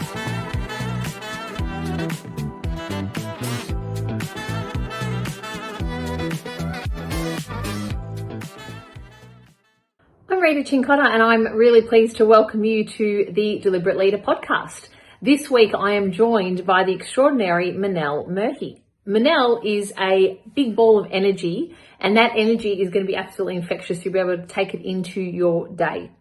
I'm Rita Chincotta, and I'm really pleased to welcome you to the Deliberate Leader podcast. This week I am joined by the extraordinary Manelle 𝗪𝗫. Manelle is a big ball of energy, and that energy is going to be absolutely infectious. You'll be able to take it into your day.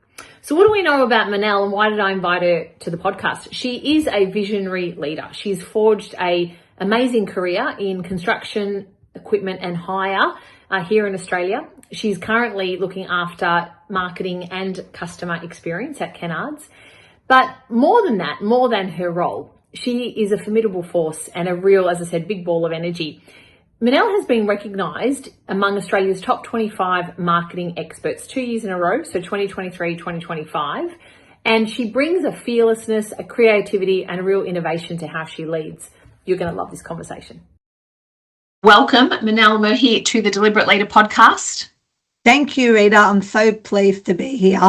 So what do we know about Manelle, and why did I invite her to the podcast? She is a visionary leader. She's forged an amazing career in construction, equipment and hire here in Australia. She's currently looking after marketing and customer experience at Kennards. But more than that, more than her role, she is a formidable force and a real, as I said, big ball of energy. Manelle has been recognised among Australia's top 25 marketing experts 2 years in a row, so 2023, 2025. And she brings a fearlessness, a creativity and a real innovation to how she leads. You're going to love this conversation. Welcome, Manelle 𝗪𝗫, to the Deliberate Leader podcast. Thank you, Rita. I'm so pleased to be here.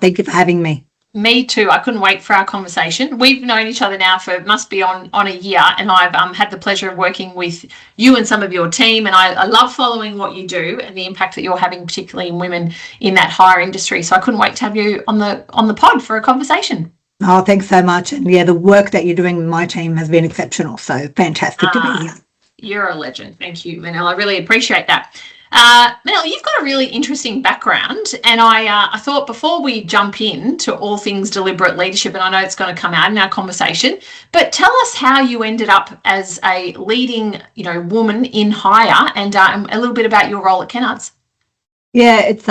Thank you for having me. Me too. I couldn't wait for our conversation. We've known each other now for must be on a year, and I've had the pleasure of working with you and some of your team, and I love following what you do and the impact that you're having, particularly in women in that hire industry. So I couldn't wait to have you on the pod for a conversation. Oh, thanks so much. And yeah, the work that you're doing with my team has been exceptional. So fantastic to be here. You're a legend. Thank you, Manelle. I really appreciate that. Manelle, you've got a really interesting background, and I thought before we jump into all things deliberate leadership, and I know it's going to come out in our conversation, but tell us how you ended up as a leading, woman in hire, and a little bit about your role at Kennards. Yeah, it's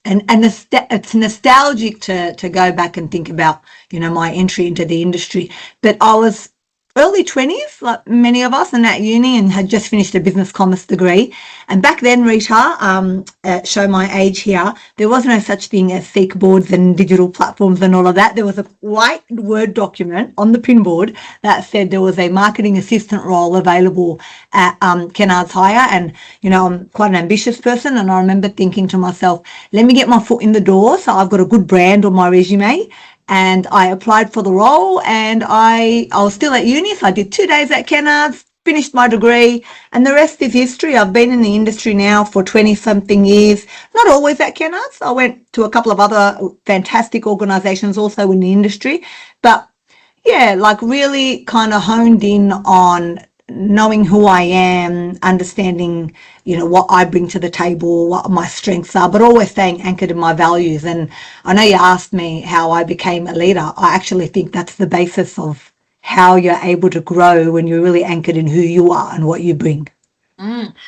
it's nostalgic to go back and think about my entry into the industry, but I was early 20s, like many of us, in that uni, and had just finished a business commerce degree. And back then, Rita, show my age here, there was no such thing as seek boards and digital platforms and all of that. There was a white Word document on the pinboard that said there was a marketing assistant role available at Kennards Hire. And, I'm quite an ambitious person, and I remember thinking to myself, let me get my foot in the door so I've got a good brand on my resume. And I applied for the role, and I was still at uni, so I did 2 days at Kennards, finished my degree, and the rest is history. I've been in the industry now for 20-something years, not always at Kennards. I went to a couple of other fantastic organisations also in the industry. But, yeah, really kind of honed in on knowing who I am, understanding, what I bring to the table, what my strengths are, but always staying anchored in my values. And I know you asked me how I became a leader. I actually think that's the basis of how you're able to grow when you're really anchored in who you are and what you bring.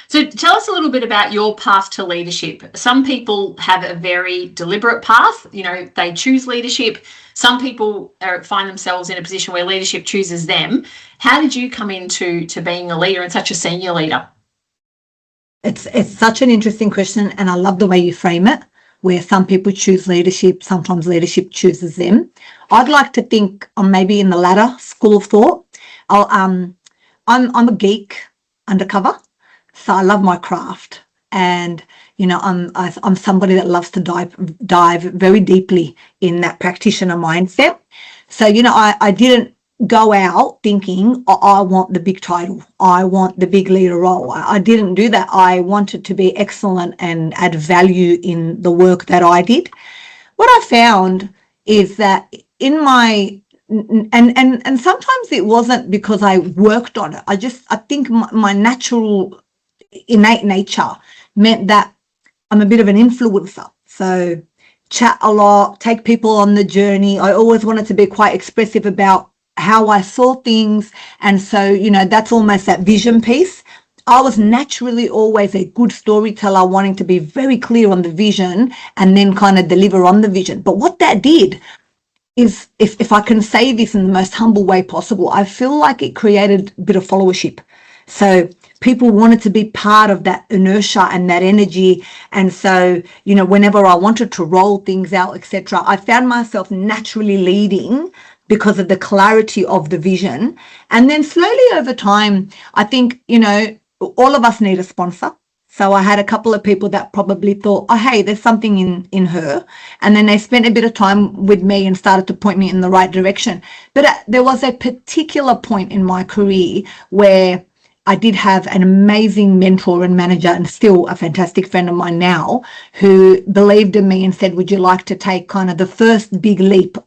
So tell us a little bit about your path to leadership. Some people have a very deliberate path. They choose leadership. Some people find themselves in a position where leadership chooses them. How did you come into being a leader and such a senior leader? It's such an interesting question, and I love the way you frame it, where some people choose leadership, sometimes leadership chooses them. I'd like to think I'm maybe in the latter school of thought. I'm a geek undercover. So I love my craft, and I'm somebody that loves to dive very deeply in that practitioner mindset. So I didn't go out thinking, I want the big title, I want the big leader role. I didn't do that. I wanted to be excellent and add value in the work that I did. What I found is that in my and sometimes it wasn't because I worked on it. I think my natural innate nature meant that I'm a bit of an influencer. So chat a lot, take people on the journey. I always wanted to be quite expressive about how I saw things. And so, that's almost that vision piece. I was naturally always a good storyteller, wanting to be very clear on the vision and then kind of deliver on the vision. But what that did is, if I can say this in the most humble way possible, I feel like it created a bit of followership. So people wanted to be part of that inertia and that energy. And so, whenever I wanted to roll things out, etc., I found myself naturally leading because of the clarity of the vision. And then slowly over time, I think, all of us need a sponsor. So I had a couple of people that probably thought, oh, hey, there's something in her. And then they spent a bit of time with me and started to point me in the right direction. But there was a particular point in my career where I did have an amazing mentor and manager, and still a fantastic friend of mine now, who believed in me and said, would you like to take kind of the first big leap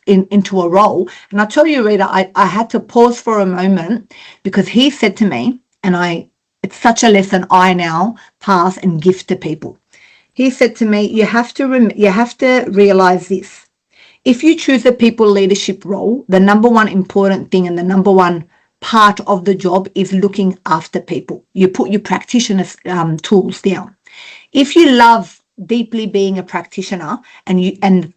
into a role? And I tell you, Rita, I had to pause for a moment, because he said to me, and it's such a lesson I now pass and gift to people. He said to me, you have to realize this. If you choose a people leadership role, the number one important thing and the number one part of the job is looking after people. You put your practitioner's tools down. If you love deeply being a practitioner and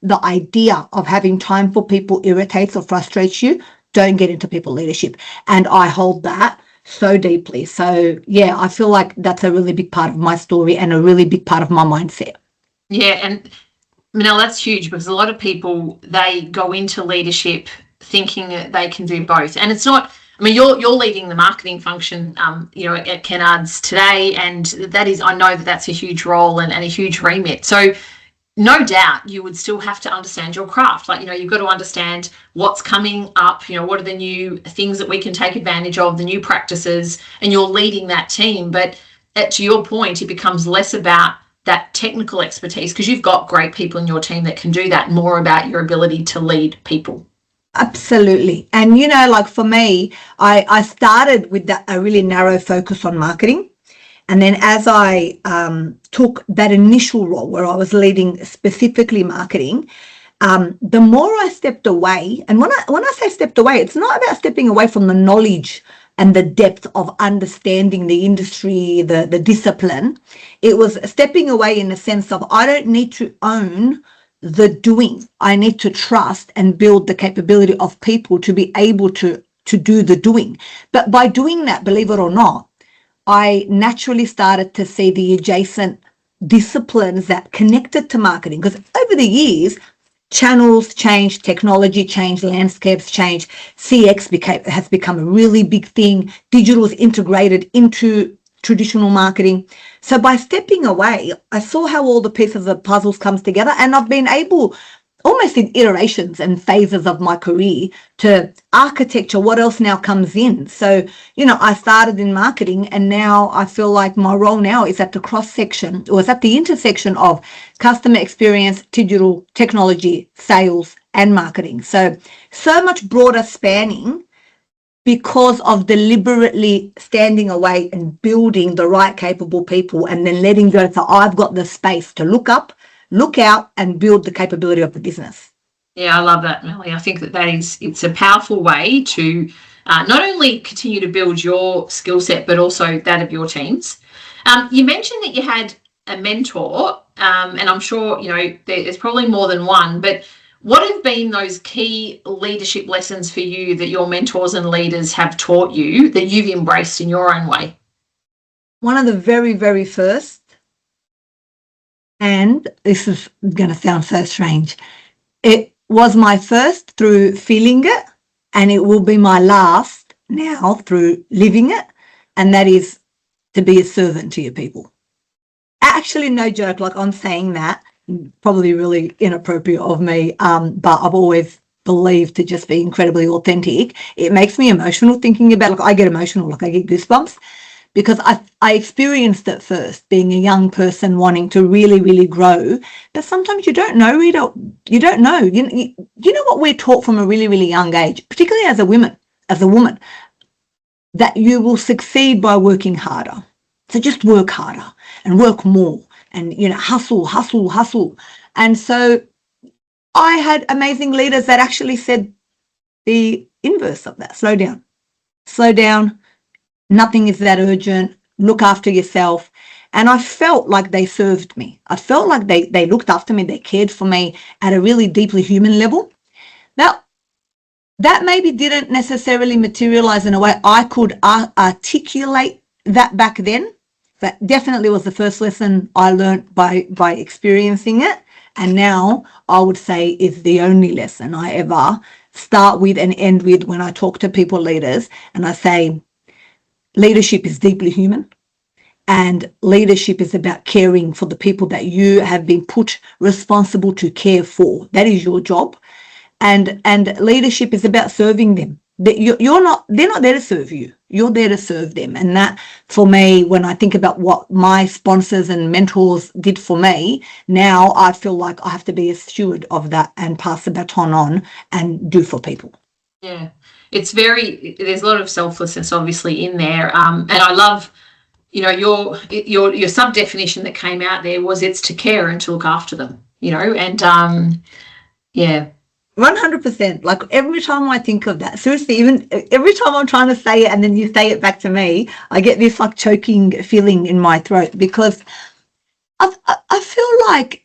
the idea of having time for people irritates or frustrates you, don't get into people leadership. And I hold that so deeply. So yeah, I feel like that's a really big part of my story and a really big part of my mindset. Yeah, and Manelle, that's huge, because a lot of people, they go into leadership thinking that they can do both. And it's not, I mean, you're leading the marketing function, at Kennards today, and that is, I know that's a huge role and a huge remit. So no doubt you would still have to understand your craft. Like, you've got to understand what's coming up, what are the new things that we can take advantage of, the new practices, and you're leading that team. But to your point, it becomes less about that technical expertise, because you've got great people in your team that can do that, more about your ability to lead people. Absolutely. And, like for me, I started with a really narrow focus on marketing. And then as I took that initial role where I was leading specifically marketing, the more I stepped away, and when I say stepped away, it's not about stepping away from the knowledge and the depth of understanding the industry, the discipline. It was stepping away in the sense of, I don't need to own the doing. I need to trust and build the capability of people to be able to do the doing. But by doing that, believe it or not, I naturally started to see the adjacent disciplines that connected to marketing, because over the years, channels changed, technology changed, landscapes changed, CX has become a really big thing. Digital is integrated into traditional marketing. So by stepping away, I saw how all the pieces of the puzzles comes together, and I've been able, almost in iterations and phases of my career, to architecture what else now comes in. So, I started in marketing, and now I feel like my role now is at the cross section, or is at the intersection of customer experience, digital, technology, sales, and marketing. So much broader spanning, because of deliberately standing away and building the right capable people, and then letting go. So I've got the space to look up, look out, and build the capability of the business. Yeah, I love that, Melanie. I think it's a powerful way to not only continue to build your skill set, but also that of your teams. You mentioned that you had a mentor, and I'm sure, there's probably more than one, but what have been those key leadership lessons for you that your mentors and leaders have taught you that you've embraced in your own way? One of the very, very first, and this is going to sound so strange, it was my first through feeling it, and it will be my last now through living it, and that is to be a servant to your people. Actually, no joke, like I'm saying that, probably really inappropriate of me, but I've always believed to just be incredibly authentic. It makes me emotional thinking about it. Like I get emotional, like I get goosebumps, because I experienced it first, being a young person wanting to really, really grow. But sometimes you don't know, Rita. You don't know. You know what we're taught from a really, really young age, particularly as a woman, that you will succeed by working harder. So just work harder and work more. And, hustle. And so I had amazing leaders that actually said the inverse of that. Slow down. Nothing is that urgent. Look after yourself. And I felt like they served me. I felt like they looked after me. They cared for me at a really deeply human level. Now, that maybe didn't necessarily materialize in a way I could articulate that back then. That definitely was the first lesson I learned by experiencing it. And now I would say is the only lesson I ever start with and end with when I talk to people leaders. And I say, leadership is deeply human. And leadership is about caring for the people that you have been put responsible to care for. That is your job. And leadership is about serving them. They're not there to serve you. You're there to serve them. And that, for me, when I think about what my sponsors and mentors did for me, now I feel like I have to be a steward of that and pass the baton on and do for people. Yeah, there's a lot of selflessness obviously in there. And I love, your sub definition that came out there was it's to care and to look after them, and yeah. 100%. Like every time I think of that, seriously, even every time I'm trying to say it and then you say it back to me, I get this like choking feeling in my throat, because I feel like,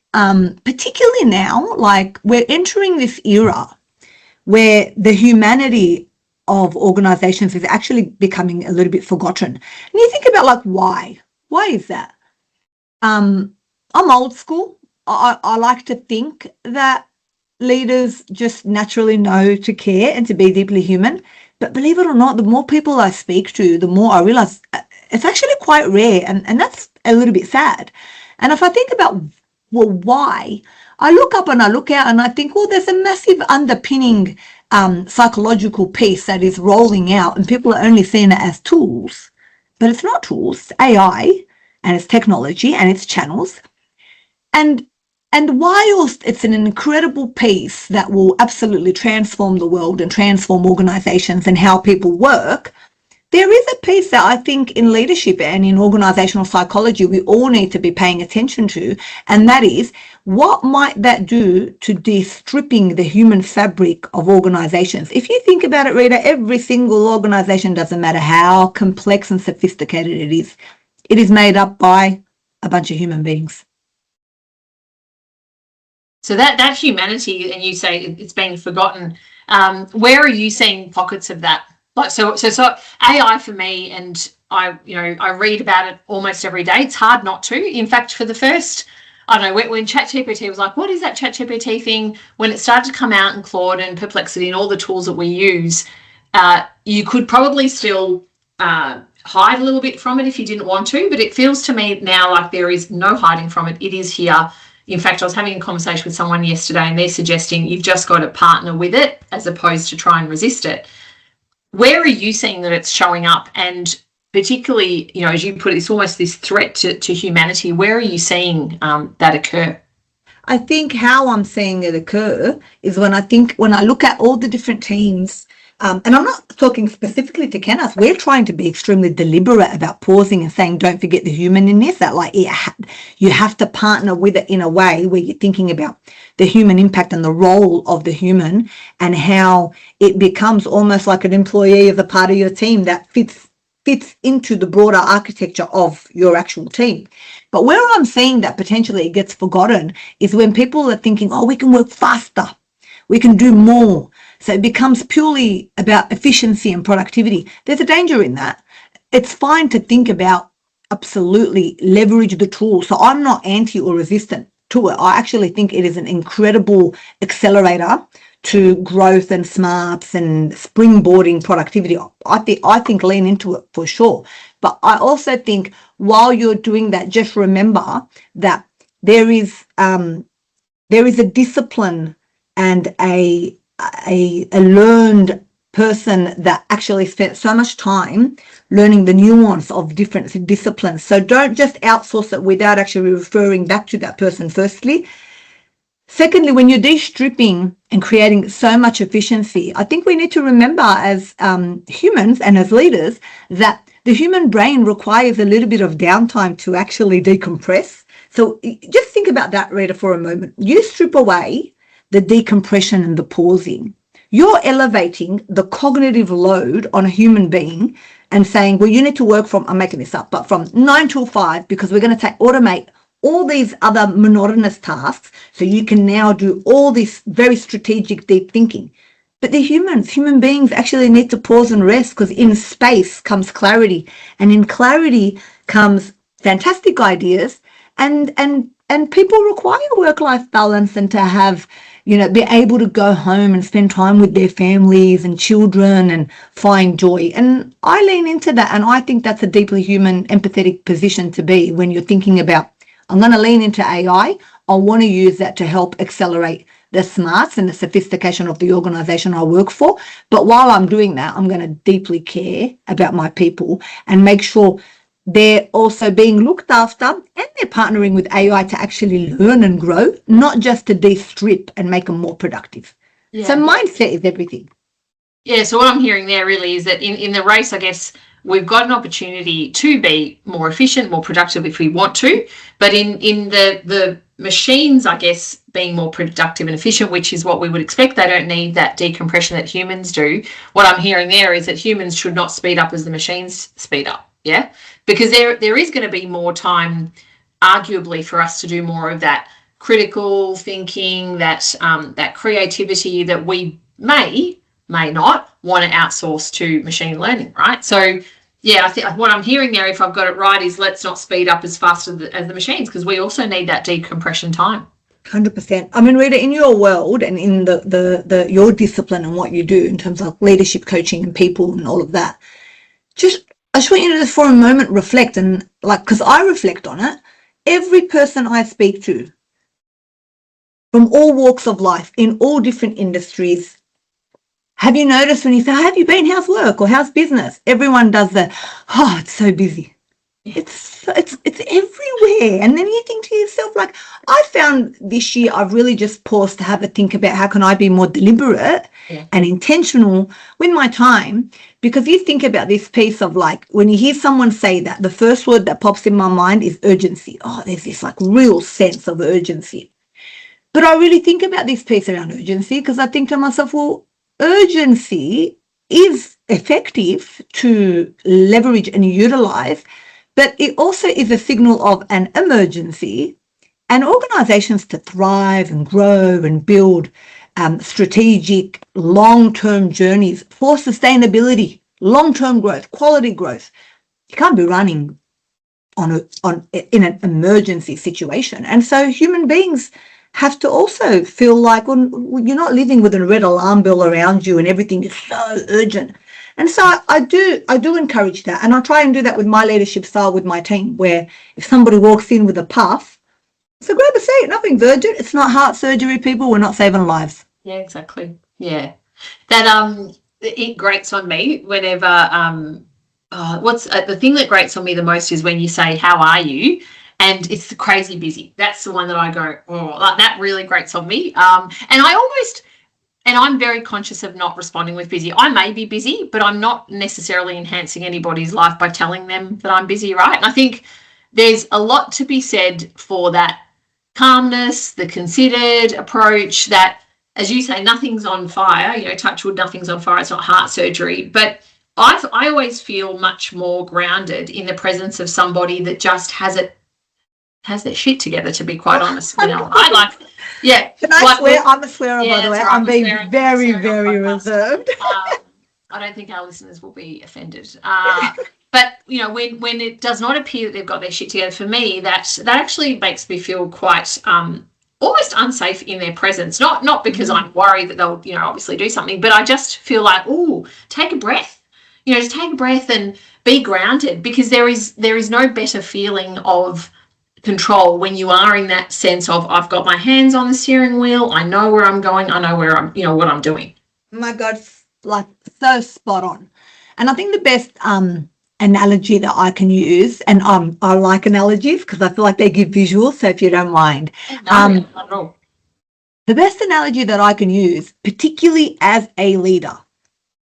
particularly now, like we're entering this era where the humanity of organizations is actually becoming a little bit forgotten. And you think about like, why is that? I'm old school. I like to think that leaders just naturally know to care and to be deeply human. But believe it or not, the more people I speak to, the more I realize it's actually quite rare. And that's a little bit sad. And if I think about, well, why? I look up and I look out and I think, well, there's a massive underpinning psychological piece that is rolling out, and people are only seeing it as tools. But it's not tools, it's AI, and it's technology, and it's channels. And whilst it's an incredible piece that will absolutely transform the world and transform organizations and how people work, there is a piece that I think in leadership and in organizational psychology we all need to be paying attention to, and that is, what might that do to de-stripping the human fabric of organizations? If you think about it, Rita, every single organization, doesn't matter how complex and sophisticated it is made up by a bunch of human beings. So that humanity, and you say it's being forgotten, where are you seeing pockets of that? Like so AI for me, and I read about it almost every day. It's hard not to. In fact, for the first, I don't know, when ChatGPT was like, what is that ChatGPT thing? When it started to come out in Claude and Perplexity and all the tools that we use, you could probably still hide a little bit from it if you didn't want to, but it feels to me now like there is no hiding from it. It is here. In fact, I was having a conversation with someone yesterday and they're suggesting you've just got to partner with it as opposed to try and resist it. Where are you seeing that it's showing up? And particularly, as you put it, it's almost this threat to humanity. Where are you seeing that occur? I think how I'm seeing it occur is when I look at all the different teams, and I'm not talking specifically to Kennards, we're trying to be extremely deliberate about pausing and saying, don't forget the human in this, that like you have to partner with it in a way where you're thinking about the human impact and the role of the human and how it becomes almost like an employee as a part of your team that fits into the broader architecture of your actual team. But where I'm seeing that potentially it gets forgotten is when people are thinking, oh, we can work faster, we can do more. So it becomes purely about efficiency and productivity. There's a danger in that. It's fine to think about absolutely leverage the tool. So I'm not anti or resistant to it. I actually think it is an incredible accelerator to growth and smarts and springboarding productivity. I think lean into it for sure. But I also think while you're doing that, just remember that there is a discipline and a learned person that actually spent so much time learning the nuance of different disciplines. So don't just outsource it without actually referring back to that person firstly. Secondly, when you're de-stripping and creating so much efficiency, I think we need to remember as humans and as leaders that the human brain requires a little bit of downtime to actually decompress. So just think about that, Rita, for a moment. You strip away the decompression and the pausing. You're elevating the cognitive load on a human being and saying, well, you need to work from, I'm making this up, but from 9 till 5 because we're going to automate all these other monotonous tasks so you can now do all this very strategic deep thinking. But the human beings actually need to pause and rest, because in space comes clarity, and in clarity comes fantastic ideas and and people require work-life balance and to have, be able to go home and spend time with their families and children and find joy. And I lean into that, and I think that's a deeply human, empathetic position to be when you're thinking about, I'm going to lean into AI. I want to use that to help accelerate the smarts and the sophistication of the organization I work for. But while I'm doing that, I'm going to deeply care about my people and make sure they're also being looked after, and they're partnering with AI to actually learn and grow, not just to de-strip and make them more productive. Yeah. So mindset is everything. Yeah, so what I'm hearing there really is that in the race, I guess, we've got an opportunity to be more efficient, more productive if we want to, but in the machines, I guess, being more productive and efficient, which is what we would expect, they don't need that decompression that humans do. What I'm hearing there is that humans should not speed up as the machines speed up. Yeah, because there is going to be more time, arguably, for us to do more of that critical thinking, that creativity that we may not want to outsource to machine learning, right? So, yeah, I think what I'm hearing there, if I've got it right, is let's not speed up as fast as the machines, because we also need that decompression time. 100%. I mean, Rita, in your world and in the your discipline and what you do in terms of leadership coaching and people and all of that, I just want you to just for a moment reflect, and because I reflect on it, every person I speak to from all walks of life in all different industries, have you noticed when you say, how have you been? How's work or how's business? Everyone does it's so busy. It's everywhere. And then you think to yourself, I found this year I've really just paused to have a think about how can I be more deliberate and intentional with my time. Because you think about this piece of when you hear someone say that, the first word that pops in my mind is urgency. Oh, there's this real sense of urgency. But I really think about this piece around urgency because I think to myself, well, urgency is effective to leverage and utilize, but it also is a signal of an emergency, and organizations to thrive and grow and build strategic long-term journeys for sustainability, long-term growth, quality growth. You can't be running in an emergency situation. And so human beings have to also feel like, well, you're not living with a red alarm bell around you and everything is so urgent. And so I do encourage that. And I try and do that with my leadership style with my team, where if somebody walks in with a puff, so grab a seat, nothing's urgent. It's not heart surgery, people. We're not saving lives. Yeah, exactly. Yeah. That it grates on me whenever the thing that grates on me the most is when you say, how are you? And it's crazy busy. That's the one that I go, that really grates on me. And I'm very conscious of not responding with busy. I may be busy, but I'm not necessarily enhancing anybody's life by telling them that I'm busy, right? And I think there's a lot to be said for that calmness, the considered approach that, as you say, nothing's on fire, touch wood, nothing's on fire. It's not heart surgery. But I always feel much more grounded in the presence of somebody that just has their shit together, to be quite honest. Can I swear? I'm a swearer, by the way. I'm being very, very reserved. I don't think our listeners will be offended. But when it does not appear that they've got their shit together, for me, that actually makes me feel quite almost unsafe in their presence. Not because I'm worried that they'll obviously do something, but I just feel like, take a breath. Just take a breath and be grounded, because there is no better feeling of control when you are in that sense of, I've got my hands on the steering wheel, I know where I'm going, I know where I'm, what I'm doing. My God, so spot on. And I think the best analogy that I can use, and I like analogies because I feel like they give visuals, so if you don't mind. Not at all. The best analogy that I can use, particularly as a leader,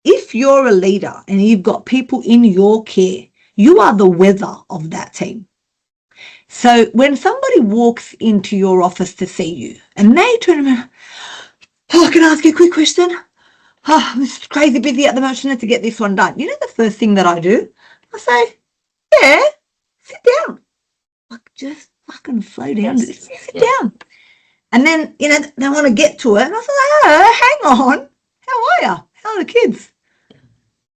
if you're a leader and you've got people in your care, you are the weather of that team. So when somebody walks into your office to see you and they turn around, can I ask you a quick question? I'm just crazy busy at the moment to get this one done. The first thing that I do? I say, yeah, sit down. Just fucking slow down. Just sit down. And then, they want to get to it. And I say, hang on. How are you? How are the kids?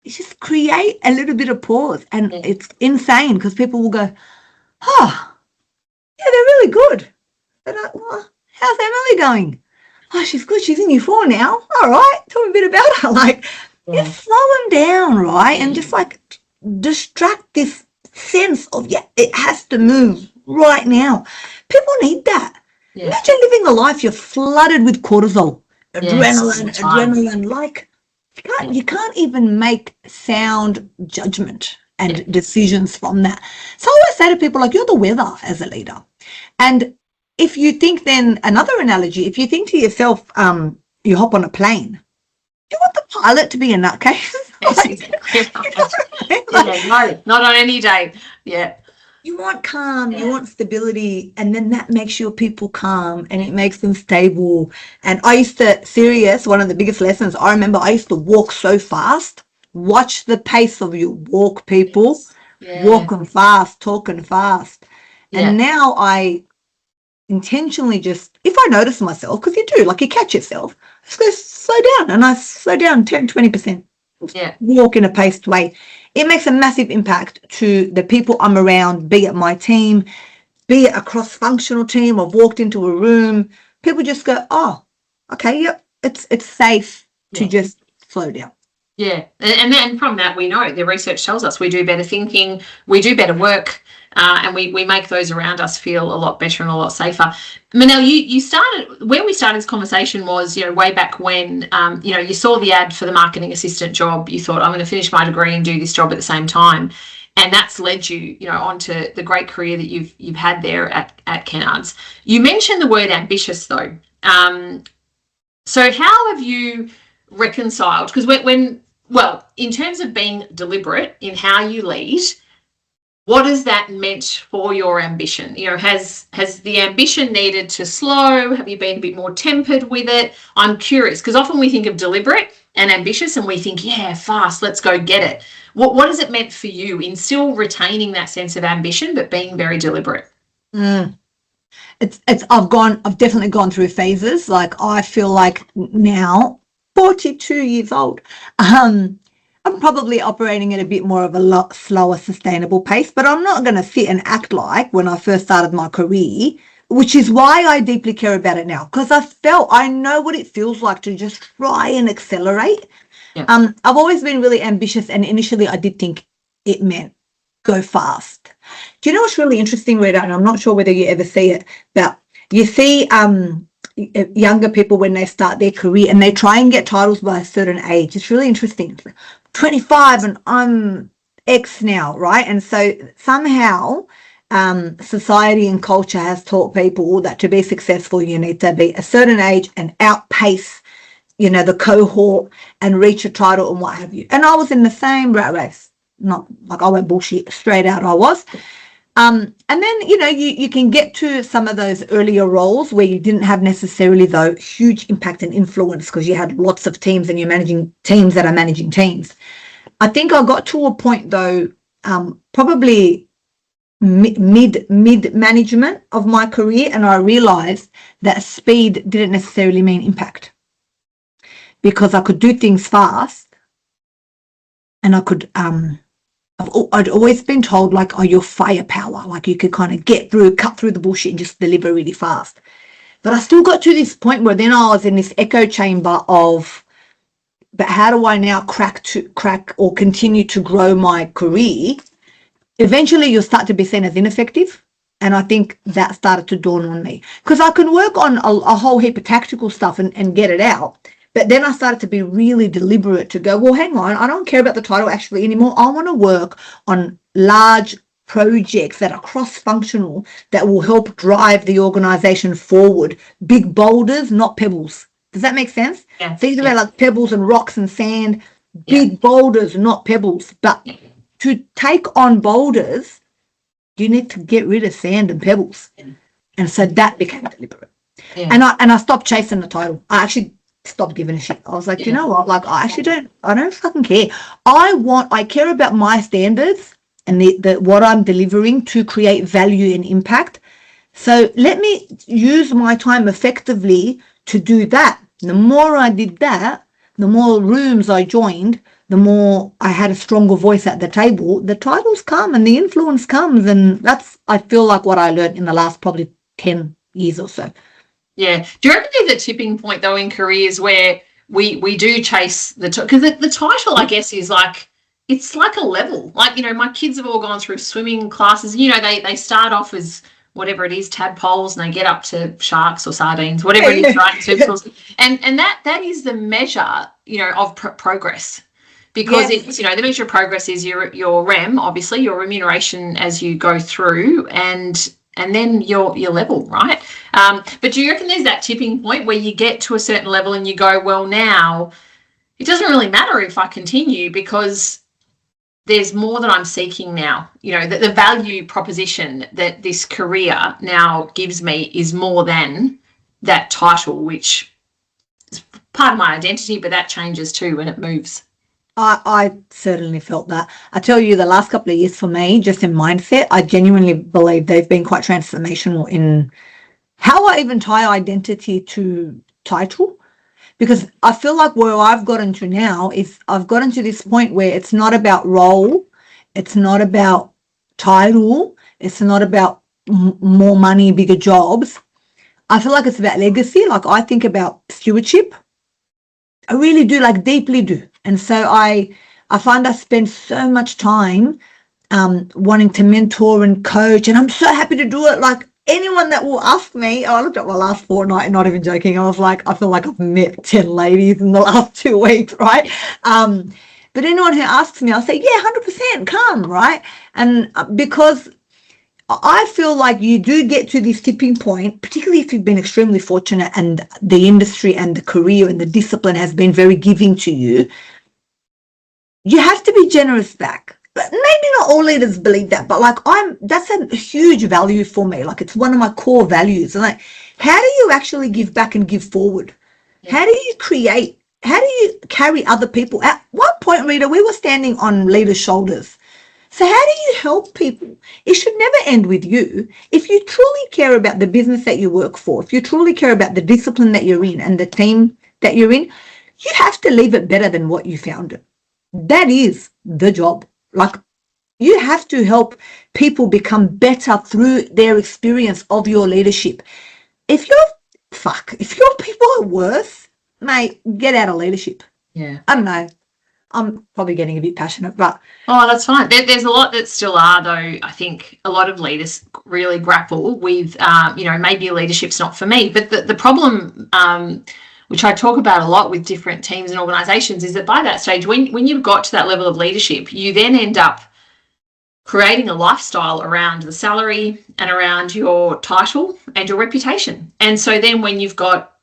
You just create a little bit of pause. And it's insane because people will go, yeah, they're really good. They're like, well, how's Emily going? Oh, she's good. She's in year 4 now. All right. Tell me a bit about her. Like, just slow them down, right? And just like distract this sense of, it has to move right now. People need that. Yeah. Imagine living a life you're flooded with cortisol, adrenaline. Like, you can't even make sound judgment and decisions from that. So I always say to people, like, you're the weather as a leader. And if you think, then another analogy, if you think to yourself, you hop on a plane, you want the pilot to be a nutcase? No, not on any day. Yeah. You want calm, you want stability, and then that makes your people calm and it makes them stable. And I used to, one of the biggest lessons, I remember I used to walk so fast. Watch the pace of your walk, people. Walking fast, talking fast. And now I intentionally just, if I notice myself, because you do, like you catch yourself, just go slow down, and I slow down 10-20%. Walk in a paced way. It makes a massive impact to the people I'm around, be it my team, be it a cross-functional team. I've walked into a room, people just go, oh, okay, yep, it's safe to just slow down. Yeah, and then from that, we know the research tells us we do better thinking, we do better work, and we make those around us feel a lot better and a lot safer. Manelle, you started, where we started this conversation was, way back when, you saw the ad for the marketing assistant job. You thought, I'm going to finish my degree and do this job at the same time. And that's led you, onto the great career that you've had there at Kennards. You mentioned the word ambitious, though. So how have you reconciled? Because well, in terms of being deliberate in how you lead, what has that meant for your ambition? Has the ambition needed to slow? Have you been a bit more tempered with it? I'm curious, because often we think of deliberate and ambitious and we think, fast, let's go get it. What has it meant for you in still retaining that sense of ambition but being very deliberate? I've definitely gone through phases. Like, I feel like now, 42 years old, I'm probably operating at a bit more of a lot slower, sustainable pace, but I'm not going to sit and act like when I first started my career, which is why I deeply care about it now, because I know what it feels like to just try and accelerate. I've always been really ambitious, and initially I did think it meant go fast. Do you know what's really interesting, Rita? And I'm not sure whether you ever see it, but you see younger people when they start their career and they try and get titles by a certain age. It's really interesting. It's like 25 and I'm X now, right? And so somehow society and culture has taught people that to be successful you need to be a certain age and outpace the cohort and reach a title and what have you. And I was in the same rat race. Not like I went bullshit straight out, I was. And then, you can get to some of those earlier roles where you didn't have necessarily, though, huge impact and influence because you had lots of teams and you're managing teams that are managing teams. I think I got to a point, though, probably mid management of my career, and I realized that speed didn't necessarily mean impact, because I could do things fast and I could I'd always been told, like, oh, you're firepower, like you could kind of cut through the bullshit and just deliver really fast. But I still got to this point where then I was in this echo chamber of, but how do I now crack or continue to grow my career? Eventually you'll start to be seen as ineffective. And I think that started to dawn on me, because I can work on a whole heap of tactical stuff and get it out. But then I started to be really deliberate to go, well, hang on, I don't care about the title actually anymore. I want to work on large projects that are cross-functional that will help drive the organization forward. Big boulders, not pebbles. Does that make sense? Yeah. Think about like pebbles and rocks and sand, big boulders, not pebbles. But to take on boulders, you need to get rid of sand and pebbles. And so that became deliberate. Yeah. And I stopped chasing the title. I actually stopped giving a shit. I was like, you know what? Like, I don't fucking care. I care about my standards and the what I'm delivering to create value and impact. So let me use my time effectively to do that. The more I did that, the more rooms I joined, the more I had a stronger voice at the table. The titles come and the influence comes, and that's, I feel like, what I learned in the last probably 10 years or so. Yeah. Do you reckon there's a tipping point, though, in careers where we do chase because the title, I guess, is like, it's like a level. Like, you know, my kids have all gone through swimming classes. You know, they start off as whatever it is, tadpoles, and they get up to sharks or sardines, whatever it is, right? And that is the measure, you know, of progress. Because it's, you know, the measure of progress is your REM, obviously, your remuneration as you go through, and then your level, right? But do you reckon there's that tipping point where you get to a certain level and you go, well, now it doesn't really matter if I continue because there's more that I'm seeking now. You know, that the value proposition that this career now gives me is more than that title, which is part of my identity, but that changes too when it moves. I certainly felt that. I tell you, the last couple of years for me, just in mindset, I genuinely believe they've been quite transformational in how I even tie identity to title. Because I feel like where I've gotten to now is I've gotten to this point where it's not about role, it's not about title, it's not about more money, bigger jobs. I feel like it's about legacy. Like, I think about stewardship. I really do, like, deeply do. And so I find I spend so much time wanting to mentor and coach, and I'm so happy to do it. Like, anyone that will ask me, I looked at my last fortnight, not even joking, I was like, I feel like I've met 10 ladies in the last 2 weeks, right? But anyone who asks me, I'll say, yeah, 100%, come, right? And because I feel like you do get to this tipping point, particularly if you've been extremely fortunate and the industry and the career and the discipline has been very giving to you. You have to be generous back. But maybe not all leaders believe that, but like that's a huge value for me. Like, it's one of my core values. And like, how do you actually give back and give forward? Yeah. How do you carry other people? At one point, Rita, we were standing on leaders' shoulders. So how do you help people? It should never end with you. If you truly care about the business that you work for, if you truly care about the discipline that you're in and the team that you're in, you have to leave it better than what you found it. That is the job. Like, you have to help people become better through their experience of your leadership. If your people are worse, mate, get out of leadership. Yeah. I don't know. I'm probably getting a bit passionate, but... Oh, that's fine. There's a lot that still are, though. I think a lot of leaders really grapple with, you know, maybe leadership's not for me. But the problem, which I talk about a lot with different teams and organisations, is that by that stage, when you've got to that level of leadership, you then end up creating a lifestyle around the salary and around your title and your reputation. And so then when you've got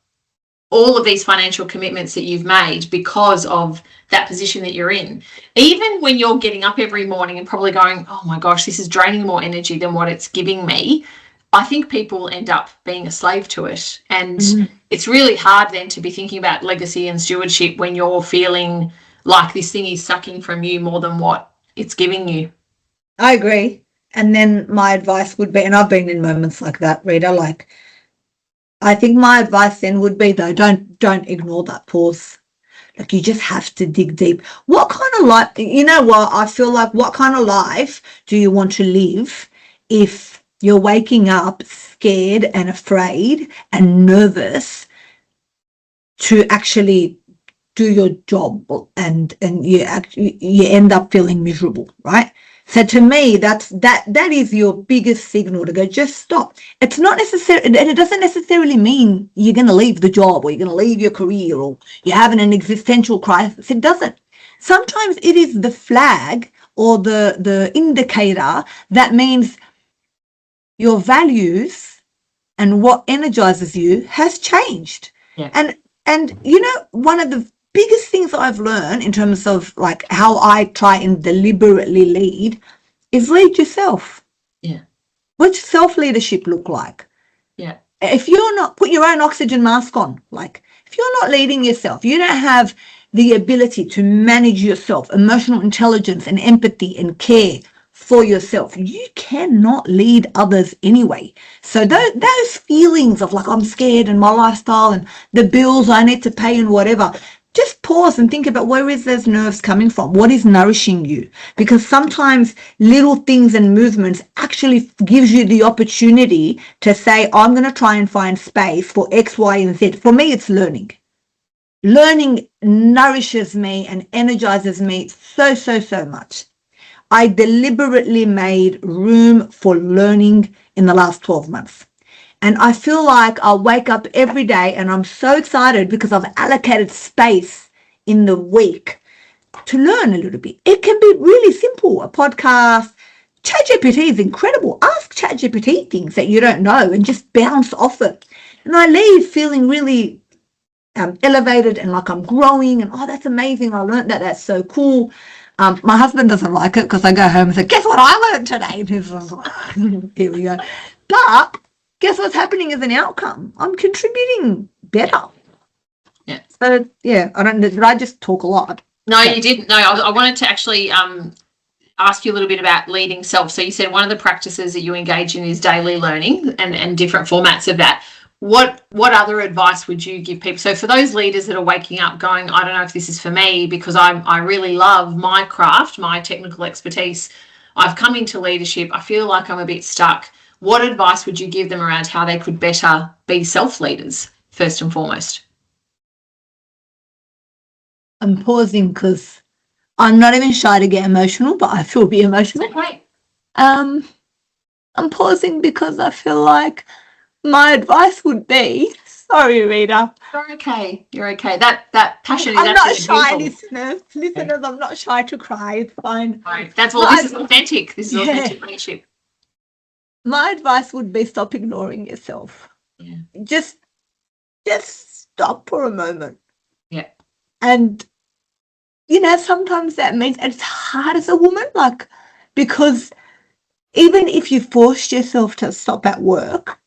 all of these financial commitments that you've made because of that position that you're in, even when you're getting up every morning and probably going, oh my gosh, this is draining more energy than what it's giving me, I think people end up being a slave to it. And it's really hard then to be thinking about legacy and stewardship when you're feeling like this thing is sucking from you more than what it's giving you. I agree. And then my advice would be, and I've been in moments like that, Rita, like, I think my advice then would be, though, don't ignore that pause. Like, you just have to dig deep. What kind of life, you know what, I feel like, what kind of life do you want to live if you're waking up scared and afraid and nervous to actually do your job, and you end up feeling miserable, right? So to me, that is your biggest signal to go, just stop. It's not necessary, and it doesn't necessarily mean you're going to leave the job or you're going to leave your career or you're having an existential crisis. It doesn't. Sometimes it is the flag or the indicator that means your values and what energizes you has changed. Yeah. And you know, one of the biggest things I've learned in terms of like how I try and deliberately lead is lead yourself. Yeah. What's self-leadership look like? Yeah. If you're not, put your own oxygen mask on. Like, if you're not leading yourself, you don't have the ability to manage yourself, emotional intelligence and empathy and care for yourself, you cannot lead others anyway. So those feelings of like, I'm scared and my lifestyle and the bills I need to pay and whatever, just pause and think about where is those nerves coming from? What is nourishing you? Because sometimes little things and movements actually gives you the opportunity to say, I'm going to try and find space for X, Y, and Z. For me, it's learning. Learning nourishes me and energizes me so, so, so much. I deliberately made room for learning in the last 12 months. And I feel like I'll wake up every day and I'm so excited because I've allocated space in the week to learn a little bit. It can be really simple, a podcast. ChatGPT is incredible. Ask ChatGPT things that you don't know and just bounce off it. And I leave feeling really elevated and like I'm growing and, oh, that's amazing. I learned that. That's so cool. My husband doesn't like it because I go home and say, guess what I learned today? And he's like, here we go. But guess what's happening as an outcome? I'm contributing better. Yeah. So, yeah, I don't know. Did I just talk a lot? No, you didn't. No, I wanted to actually ask you a little bit about leading self. So you said one of the practices that you engage in is daily learning and different formats of that. What other advice would you give people? So for those leaders that are waking up going, I don't know if this is for me because I really love my craft, my technical expertise. I've come into leadership. I feel like I'm a bit stuck. What advice would you give them around how they could better be self-leaders, first and foremost? I'm pausing because I'm not even shy to get emotional, but I feel a bit emotional. Okay. I'm pausing because I feel like my advice would be, sorry, Rita. You're okay. You're okay. That passion is I'm not shy, beautiful. listeners. I'm not shy to cry. It's fine. Right. That's all. This is authentic. This is authentic leadership. My advice would be stop ignoring yourself. Yeah. Just stop for a moment. Yeah. And sometimes that means it's hard as a woman, like, because even if you forced yourself to stop at work,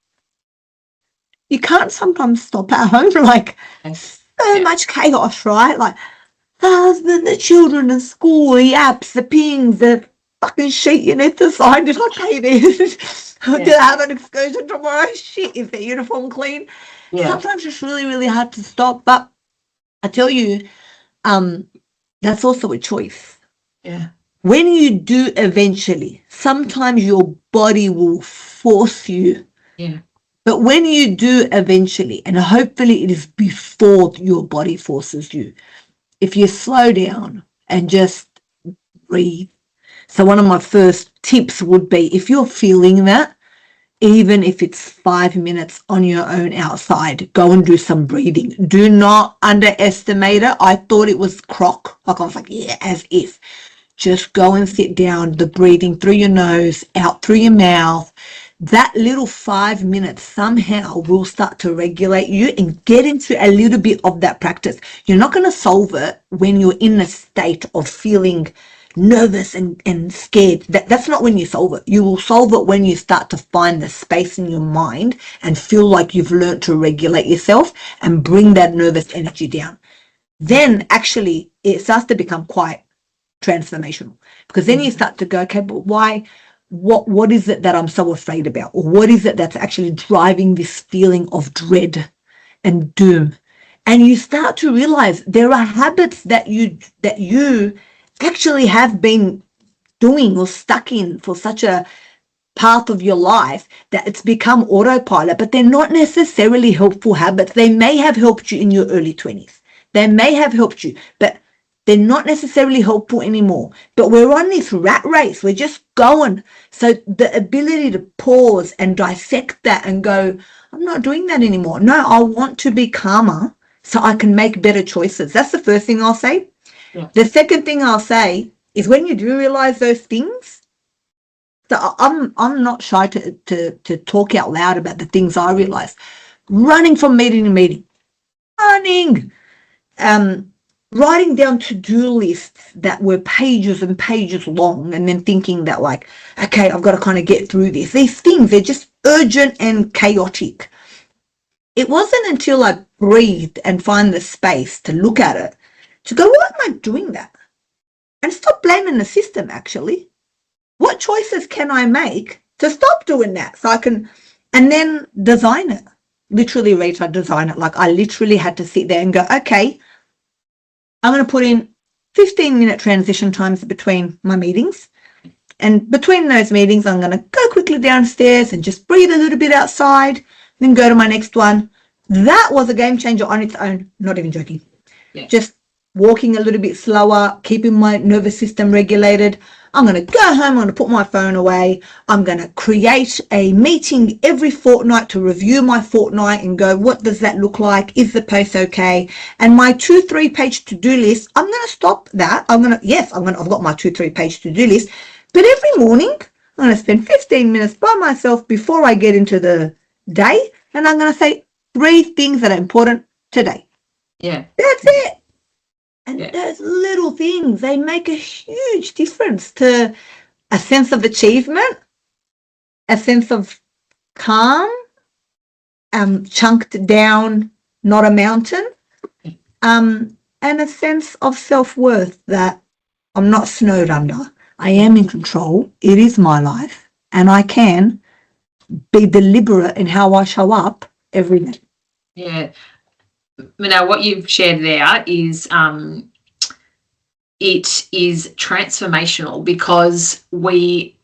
you can't sometimes stop at home. Like, so much chaos, right? Like the husband, the children, the school, the apps, the pings, the fucking sheet you need to sign. Did I pay this? Did I have an excursion tomorrow? Shit, is the uniform clean? Yeah. Sometimes it's really, really hard to stop. But I tell you, that's also a choice. Yeah. When you do eventually, sometimes your body will force you. Yeah. But when you do eventually, and hopefully it is before your body forces you, if you slow down and just breathe. So one of my first tips would be, if you're feeling that, even if it's 5 minutes on your own outside, go and do some breathing. Do not underestimate it. I thought it was crock. Like I was like, yeah, as if. Just go and sit down, the breathing through your nose, out through your mouth. That little 5 minutes somehow will start to regulate you and get into a little bit of that practice. You're not going to solve it when you're in a state of feeling nervous and scared. That's not when you solve it. You will solve it when you start to find the space in your mind and feel like you've learned to regulate yourself and bring that nervous energy down. Then actually it starts to become quite transformational, because then you start to go, okay, but why? What is it that I'm so afraid about? Or what is it that's actually driving this feeling of dread and doom? And you start to realize there are habits that you actually have been doing or stuck in for such a part of your life that it's become autopilot, but they're not necessarily helpful habits. They may have helped you in your early 20s. They may have helped you, but they're not necessarily helpful anymore. But we're on this rat race. We're just going. So the ability to pause and dissect that and go, I'm not doing that anymore. No, I want to be calmer so I can make better choices. That's the first thing I'll say. Yeah. The second thing I'll say is, when you do realize those things, so I'm not shy to talk out loud about the things I realized. Running from meeting to meeting. Writing down to-do lists that were pages and pages long, and then thinking that, like, okay, I've got to kind of get through this. These things, they're just urgent and chaotic. It wasn't until I breathed and find the space to look at it, to go, why am I doing that? And stop blaming the system, actually. What choices can I make to stop doing that so I can, and then design it. Literally, Rita, design it. Like, I literally had to sit there and go, okay, I'm going to put in 15-minute transition times between my meetings. And between those meetings, I'm going to go quickly downstairs and just breathe a little bit outside, then go to my next one. That was a game changer on its own. Not even joking. Yeah. Just walking a little bit slower, keeping my nervous system regulated. I'm going to go home. I'm going to put my phone away. I'm going to create a meeting every fortnight to review my fortnight and go, what does that look like? Is the post okay? And my 2-3 page to-do list, I'm going to stop that. I've got my 2-3 page to-do list. But every morning, I'm going to spend 15 minutes by myself before I get into the day. And I'm going to say 3 things that are important today. Yeah. That's it. And those little things, they make a huge difference to a sense of achievement, a sense of calm, chunked down, not a mountain, and a sense of self-worth that I'm not snowed under. I am in control. It is my life, and I can be deliberate in how I show up every day. Yeah. Manelle, what you've shared there is it is transformational, because we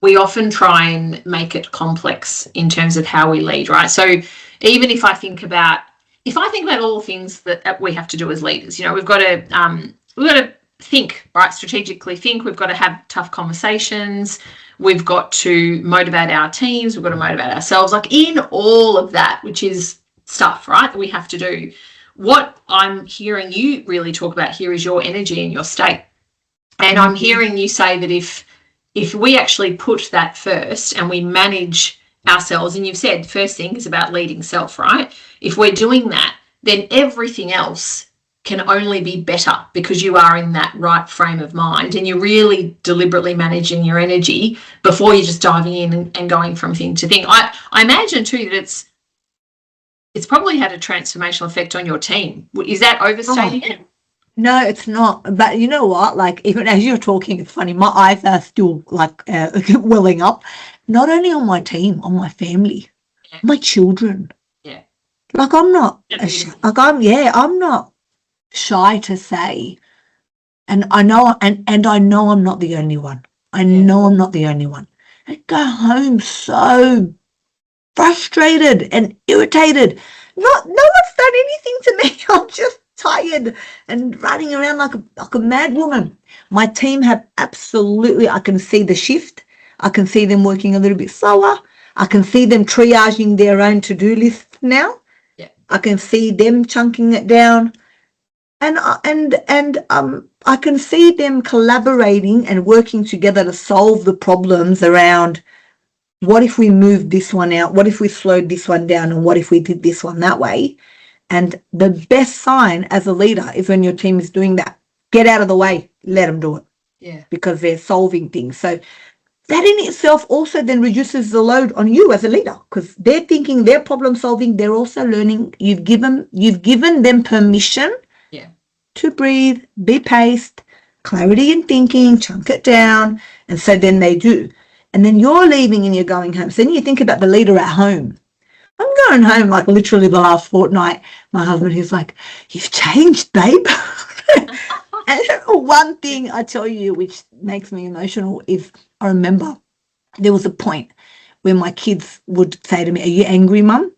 often try and make it complex in terms of how we lead, right? So even if I think about all the things that we have to do as leaders, we've got to think, right? Strategically think. We've got to have tough conversations. We've got to motivate our teams. We've got to motivate ourselves. Like, in all of that, which is stuff, right, that we have to do. What I'm hearing you really talk about here is your energy and your state. And I'm hearing you say that if we actually put that first and we manage ourselves, and you've said first thing is about leading self, right? If we're doing that, then everything else can only be better, because you are in that right frame of mind and you're really deliberately managing your energy before you're just diving in and going from thing to thing. I imagine too that it's probably had a transformational effect on your team. Is that overstating it? No, it's not. But you know what? Like, even as you're talking, it's funny. My eyes are still like welling up. Not only on my team, on my family, my children. Yeah. Like, I'm not. I'm not shy to say, and I know, and I know I'm not the only one. I know I'm not the only one. I go home so frustrated and irritated. No one's done anything to me. I'm just tired and running around like a mad woman. My team have absolutely, I can see the shift. I can see them working a little bit slower. I can see them triaging their own to-do lists now. Yeah. I can see them chunking it down. And I can see them collaborating and working together to solve the problems around, what if we moved this one out? What if we slowed this one down? And what if we did this one that way? And the best sign as a leader is when your team is doing that. Get out of the way. Let them do it. Yeah. Because they're solving things. So that in itself also then reduces the load on you as a leader, because they're thinking, they're problem solving. They're also learning. You've given them permission to breathe, be paced, clarity in thinking, chunk it down. And so then they do. And then you're leaving and you're going home. So then you think about the leader at home. I'm going home like literally the last fortnight. My husband, he's like, you've changed, babe. And one thing I tell you, which makes me emotional, is I remember there was a point where my kids would say to me, are you angry, Mum?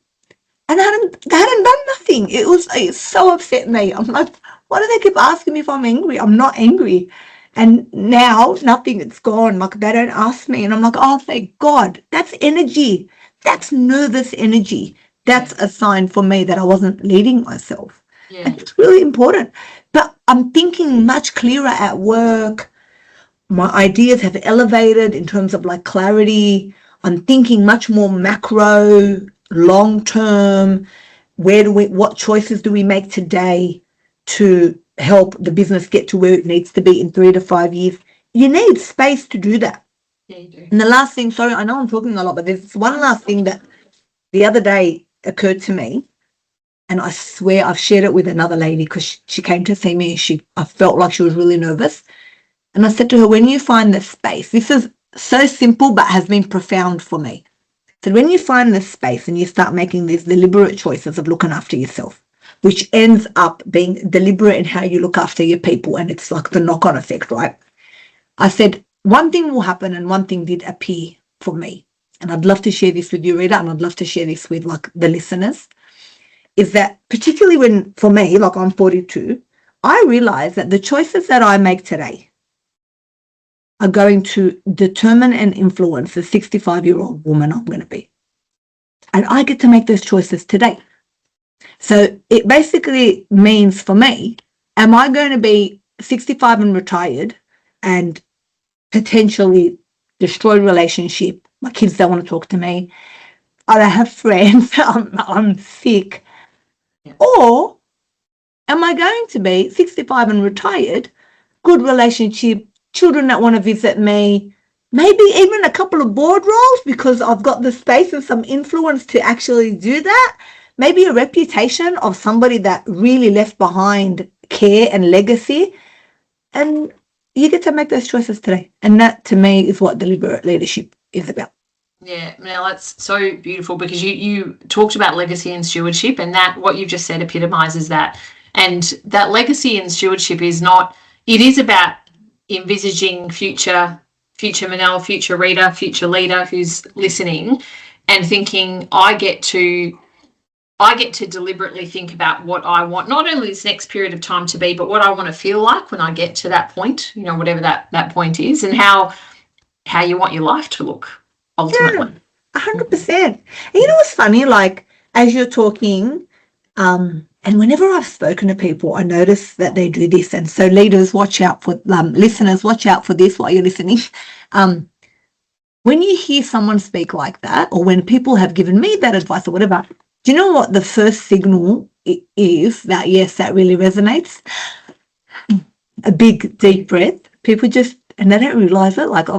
And they hadn't done nothing. It so upset me. I'm like, why do they keep asking me if I'm angry? I'm not angry. And now nothing, it's gone. Like, they don't ask me. And I'm like, oh, thank God. That's energy. That's nervous energy. That's a sign for me that I wasn't leading myself. Yeah. And it's really important. But I'm thinking much clearer at work. My ideas have elevated in terms of like clarity. I'm thinking much more macro, long term. What choices do we make today to help the business get to where it needs to be in 3 to 5 years? You need space to do that. Yeah, you do. And the last thing, sorry, I know I'm talking a lot, but there's one last thing that the other day occurred to me, and I swear I've shared it with another lady, because she came to see me and I felt like she was really nervous. And I said to her, when you find the space, this is so simple but has been profound for me. I said, when you find this space and you start making these deliberate choices of looking after yourself, which ends up being deliberate in how you look after your people. And it's like the knock-on effect, right? I said, one thing will happen, and one thing did appear for me. And I'd love to share this with you, Rita, and I'd love to share this with like the listeners, is that particularly when, for me, like I'm 42, I realize that the choices that I make today are going to determine and influence the 65-year-old woman I'm going to be. And I get to make those choices today. So it basically means for me, am I going to be 65 and retired and potentially destroyed relationship? My kids don't want to talk to me. I don't have friends. I'm sick. Yeah. Or am I going to be 65 and retired, good relationship, children that want to visit me, maybe even a couple of board roles because I've got the space and some influence to actually do that, maybe a reputation of somebody that really left behind care and legacy, and you get to make those choices today. And that, to me, is what deliberate leadership is about. Yeah, now that's so beautiful, because you talked about legacy and stewardship, and that what you've just said epitomizes that. And that legacy and stewardship is not, it is about envisaging future Manelle, future reader, future leader who's listening, and thinking, I get to deliberately think about what I want, not only this next period of time to be, but what I want to feel like when I get to that point, you know, whatever that point is, and how you want your life to look ultimately. Yeah, 100%. And you know what's funny? Like, as you're talking, and whenever I've spoken to people, I notice that they do this. And so leaders, watch out for, listeners, watch out for this while you're listening. When you hear someone speak like that, or when people have given me that advice or whatever, do you know what the first signal is that, yes, that really resonates? A big, deep breath. People just, and they don't realize it. Like,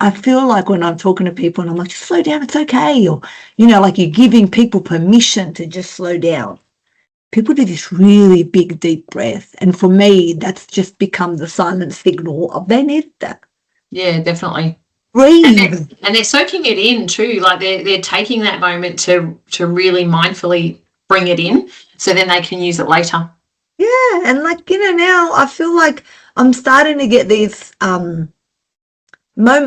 I feel like when I'm talking to people and I'm like, just slow down, it's okay. Or, you know, like you're giving people permission to just slow down. People do this really big, deep breath. And for me, that's just become the silent signal of they need that. Yeah, definitely. Breathe. And they're soaking it in too. Like they're taking that moment to really mindfully bring it in, so then they can use it later. Yeah. And like, you know, now I feel like I'm starting to get these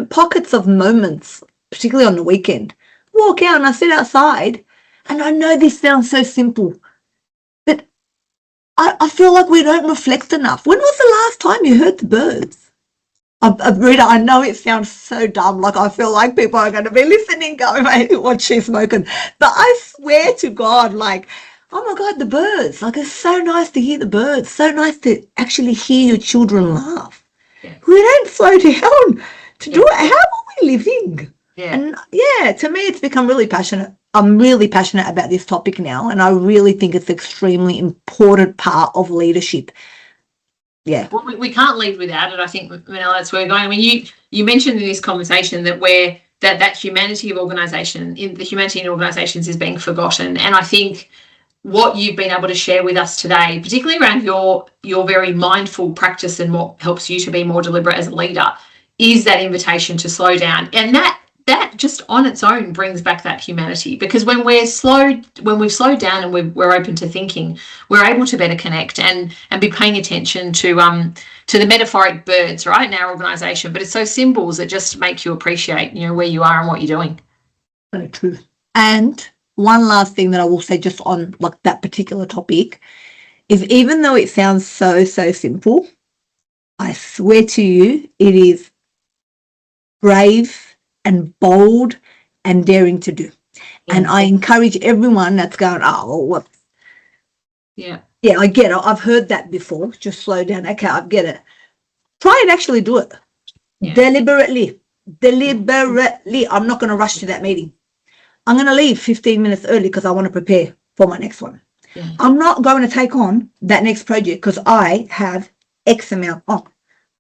pockets of moments, particularly on the weekend. Walk out and I sit outside, and I know this sounds so simple, but I feel like we don't reflect enough. When was the last time you heard the birds? Rita, I know it sounds so dumb, like I feel like people are going to be listening going, hey, what's she smoking? But I swear to God, like, oh my God, the birds. Like, it's so nice to hear the birds. So nice to actually hear your children laugh. Yeah. We don't slow down to do it. How are we living? Yeah. And yeah, to me, it's become really passionate. I'm really passionate about this topic now, and I really think it's an extremely important part of leadership. Yeah. Well, we can't lead without it. I think, Manelle, that's where we're going. I mean, you mentioned in this conversation that that humanity of organisation, the humanity in organisations is being forgotten. And I think what you've been able to share with us today, particularly around your very mindful practice and what helps you to be more deliberate as a leader, is that invitation to slow down. And that just on its own brings back that humanity, because when we've slowed down and we're open to thinking, we're able to better connect and be paying attention to the metaphoric birds, right, in our organisation. But it's those symbols that just make you appreciate, you know, where you are and what you're doing. Very true. And one last thing that I will say just on like that particular topic is, even though it sounds so simple, I swear to you, it is brave and bold and daring to do. Yeah. And I encourage everyone that's going, oh, well, what? Yeah, I get it. I've heard that before. Just slow down. Okay, I get it. Try and actually do it. Yeah. Deliberately. I'm not going to rush to that meeting. I'm going to leave 15 minutes early because I want to prepare for my next one. Yeah. I'm not going to take on that next project because I have X amount on.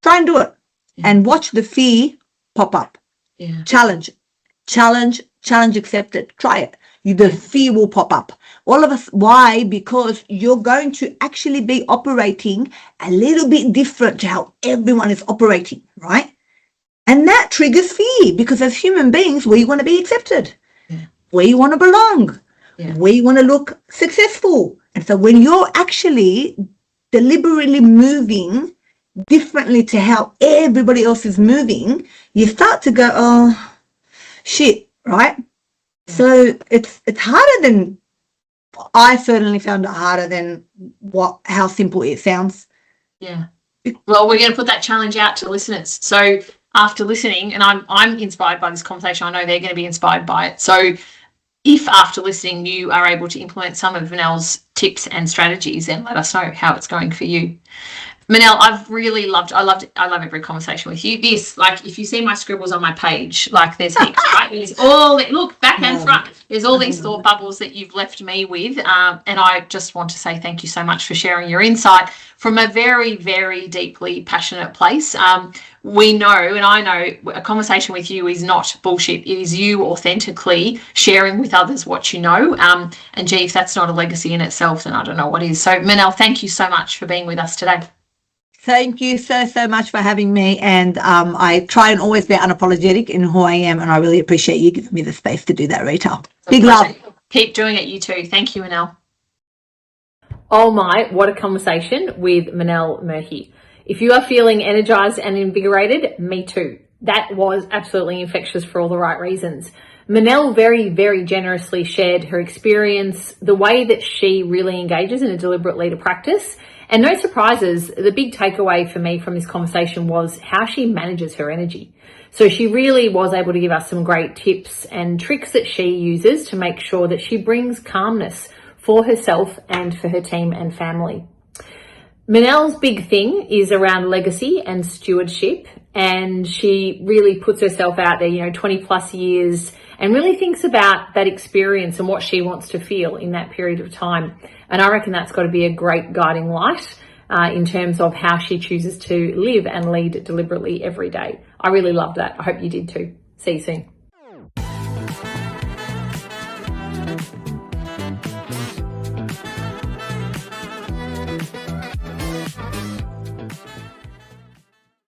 Try and do it. Yeah. And watch the fear pop up. Yeah. Challenge accepted. Try it. The fear will pop up. All of us. Why? Because you're going to actually be operating a little bit different to how everyone is operating, right? And that triggers fear, because as human beings, we want to be accepted. Yeah. We want to belong. Yeah. We want to look successful. And so when you're actually deliberately moving differently to how everybody else is moving, you start to go, oh, shit, right? So it's harder than, I certainly found it harder than how simple it sounds. Yeah. Well, we're going to put that challenge out to listeners. So after listening, and I'm inspired by this conversation, I know they're going to be inspired by it. So if after listening you are able to implement some of Manelle's tips and strategies, then let us know how it's going for you. Manelle, I've really loved, I love every conversation with you. This, like, if you see my scribbles on my page, like there's heaps, right? There's all, look, back and front, there's all these thought bubbles that you've left me with. And I just want to say thank you so much for sharing your insight from a very, very deeply passionate place. We know, and I know, a conversation with you is not bullshit. It is you authentically sharing with others what you know. And gee, if that's not a legacy in itself, then I don't know what is. So Manelle, thank you so much for being with us today. Thank you so much for having me. And I try and always be unapologetic in who I am. And I really appreciate you giving me the space to do that, Rita. Big love. Keep doing it, you too. Thank you, Manelle. Oh my, what a conversation with Manelle 𝗪𝗁. If you are feeling energized and invigorated, me too. That was absolutely infectious for all the right reasons. Manelle very, very generously shared her experience, the way that she really engages in a deliberate leader practice. And no surprises, the big takeaway for me from this conversation was how she manages her energy. So she really was able to give us some great tips and tricks that she uses to make sure that she brings calmness for herself and for her team and family. Manelle's big thing is around legacy and stewardship, and she really puts herself out there, 20 plus years, and really thinks about that experience and what she wants to feel in that period of time. And I reckon that's got to be a great guiding light in terms of how she chooses to live and lead deliberately every day. I really love that. I hope you did too. See you soon.